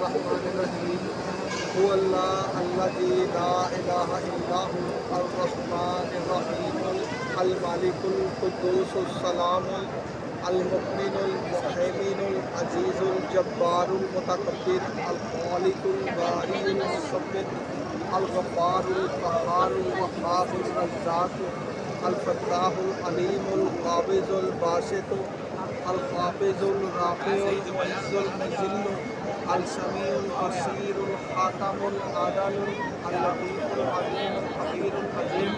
الرحمن الرحیم هو اللہ الذی لا الہ الا هو الرحمن الرحیم المالک القدوس السلام المؤمن المهيمن العزیز الجبار المتکبر الخالق الباری المصور الغفار القهار الوهاب الرزاق الفتاح العلیم القابض الباسط الخافض الرافع المعز المذل السمیع البصیر الحاکم العادل اللطیف العلیم الخبیر العظیم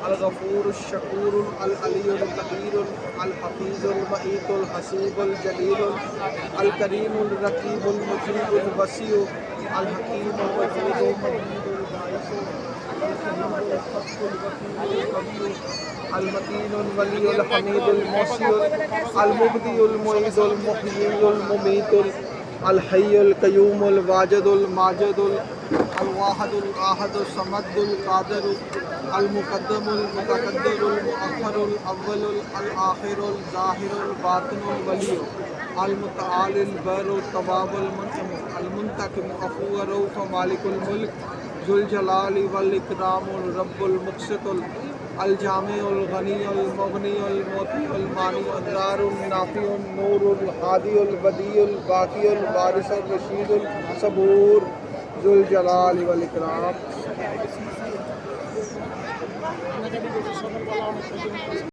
الغفور الشکور العلی القدیر الحفیظ المعیت الحسیب الجلیل الکریم الرقیب المجیب الوسیع الحکیم الودود المجید الباعث المتین الولی الحمید الموصی المبدی المعید المحیی الممیت الحی القیوم الواجد الماجد الواحد الاحد الصمد القادر المقدم المتقدر المؤخر الاول الآخر الظاہر الباطن الولی المتعال البر التواب المنعم المنتقم عفو رؤوف مالک الملک ذو الجلال والاکرام الرب المقسط الجامع الغنی المغنی المعطی المانع الضار النافع النور الهادی البدیع الباقی الوارث الرشید الصبور ذو الجلال والاکرام.